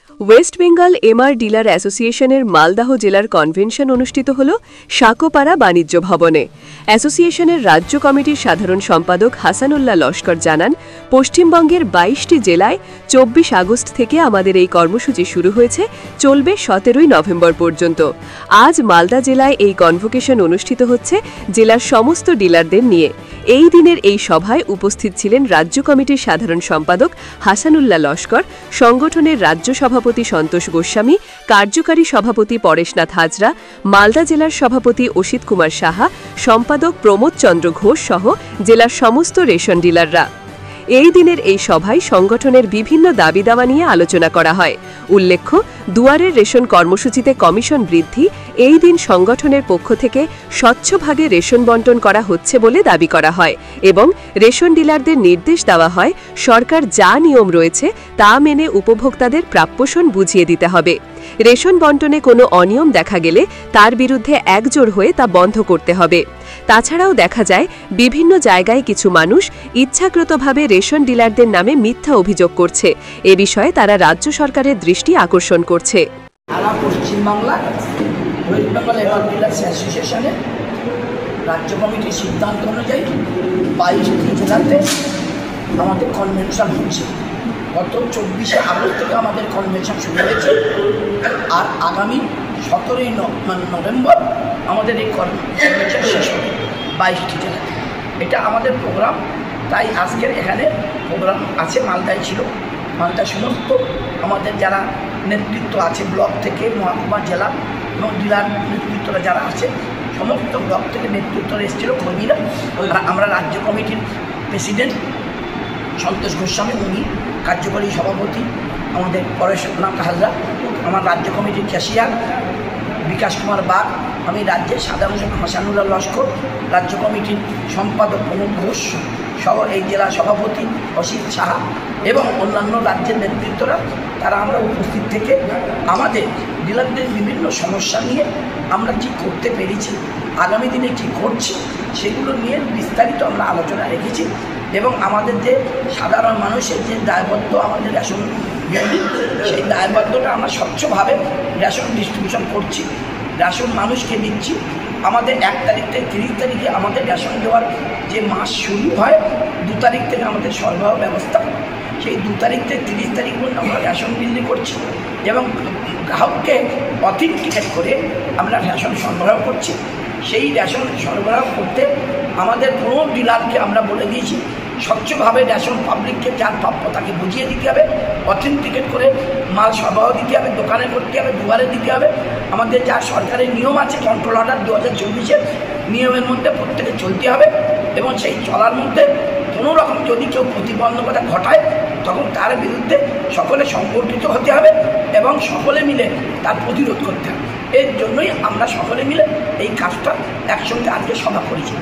West Bengal MR dealer অ্যাসোসিয়েশনের মালদহ জেলার convention অনুষ্ঠিত হল সাকোপাড়া বাণিজ্য ভবনে। অ্যাসোসিয়েশনের রাজ্য কমিটির সাধারণ সম্পাদক হাসানুল্লাহ লস্কর জানান, পশ্চিমবঙ্গের ২২টি জেলায় ২৪ আগস্ট থেকে আমাদের এই কর্মসূচি শুরু হয়েছে, চলবে ১৭ই নভেম্বর পর্যন্ত। আজ মালদা জেলায় এই কনভোকেশন অনুষ্ঠিত হচ্ছে জেলার সমস্ত ডিলারদের নিয়ে। এই দিনের এই সভায় উপস্থিত ছিলেন রাজ্য কমিটির সাধারণ সম্পাদক হাসানুল্লাহ লস্কর, সংগঠনের রাজ্য সভাপতি সন্তোষ গোস্বামী, কার্যকারী সভাপতি পরেশনাথ হাজরা, মালদা জেলার সভাপতি অসিত কুমার সাহা, সম্পাদক প্রমোদ চন্দ্র ঘোষ সহ জেলার সমস্ত রেশন ডিলাররা। এই দিনের এই সভায় সংগঠনের বিভিন্ন দাবি দাওয়া নিয়ে আলোচনা করা হয়। উল্লেখ্য, দুয়ারের রেশন কর্মসূচিতে কমিশন বৃদ্ধি, এই দিন সংগঠনের পক্ষ থেকে স্বচ্ছভাগে রেশন বণ্টন করা হচ্ছে বলে দাবি করা হয় এবং রেশন ডিলারদের নির্দেশ দেওয়া হয়, সরকার যা নিয়ম রয়েছে তা মেনে উপভোক্তাদের প্রাপ্যশন বুঝিয়ে দিতে হবে। রেশন বণ্টনে কোনো অনিয়ম দেখা গেলে তার বিরুদ্ধে একজোট হয়ে তা বন্ধ করতে হবে। তাছাড়াও দেখা যায়, বিভিন্ন জায়গায় কিছু মানুষ ইচ্ছাকৃতভাবে রেশন ডিলারদের নামে মিথ্যা অভিযোগ করছে। এ বিষয়ে তারা রাজ্য সরকারের দৃষ্টি আকর্ষণ করছে। Paschimbangla West Bengal MR dealers অ্যাসোসিয়েশনের রাজ্য কমিটির সিদ্ধান্ত অনুযায়ী ২২টি জেলাতে আমাদের কনভেনশন হচ্ছে। গত ২৪শে আগস্ট থেকে আমাদের কনভেনশন শুরু হয়েছে, আর আগামী ১৭ই নভেম্বর আমাদের এই কনভেনশন শেষ হবে ২২টি জেলাতে। এটা আমাদের প্রোগ্রাম, তাই আজকের এখানে প্রোগ্রাম আছে। মালদায় ছিল, মালদায় সমস্ত আমাদের যারা নেতৃত্ব আছে ব্লক থেকে মহকুমা, জেলা এবং জেলার নেতৃত্বরা যারা আছে, সমস্ত ব্লক থেকে নেতৃত্বরা এসেছিল কর্মীরা। আমরা রাজ্য কমিটির প্রেসিডেন্ট সন্তোষ গোস্বামী, উনি কার্যকরী সভাপতি আমাদের পরেশনাথ হাজরা, আমার রাজ্য কমিটির ক্যাশিয়ার বিকাশ কুমার বাগ, আমি রাজ্যের সাধারণ হাসানুল্লাহ লস্কর, রাজ্য কমিটির সম্পাদক প্রমোদ ঘোষ সহ এই জেলা সভাপতি অসিত সাহা এবং অন্যান্য রাজ্যের নেতৃত্বরা, তারা আমরা উপস্থিত থেকে আমাদের ডিলারদের বিভিন্ন সমস্যা নিয়ে আমরা কী করতে পেরেছি, আগামী দিনে কী করছি, সেগুলো নিয়ে বিস্তারিত আমরা আলোচনা রেখেছি। এবং আমাদের যে সাধারণ মানুষের যে দায়বদ্ধ আমাদের রেশন বিলি, সেই দায়বদ্ধটা আমরা স্বচ্ছভাবে রেশন ডিস্ট্রিবিউশন করছি, রেশন মানুষকে দিচ্ছি। আমাদের ১ তারিখ থেকে ৩০ তারিখে আমাদের রেশন দেওয়ার যে মাস শুরু হয়, ২ তারিখ থেকে আমাদের সরবরাহ ব্যবস্থা, সেই ২ তারিখ থেকে ৩০ তারিখ পর্যন্ত আমরা রেশন বিলি করছি এবং গ্রাহককে অথেন্টিকেট করে আমরা রেশন সরবরাহ করছি। সেই রেশন সরবরাহ করতে আমাদের কোনো ডিলারকে আমরা বলে দিয়েছি, স্বচ্ছভাবে রেশন পাবলিককে যার প্রাপ্য তাকে বুঝিয়ে দিতে হবে, অথেন্টিকেট করে মাল সরবরাহ দিতে হবে, দোকানে করতে হবে, দুয়ারে দিতে হবে। আমাদের যা সরকারের নিয়ম আছে, কন্ট্রোল অর্ডার ২০২৪-এর নিয়মের মধ্যে প্রত্যেকে চলতে হবে এবং সেই চলার মধ্যে কোনো রকম যদি কেউ প্রতিবন্ধকতা ঘটায়, তখন তার বিরুদ্ধে সকলে সংগঠিত হতে হবে এবং সকলে মিলে তার প্রতিরোধ করতে হবে। এর জন্যই আমরা সকলে মিলে এই কাজটা একসঙ্গে আজকে সভা করেছি।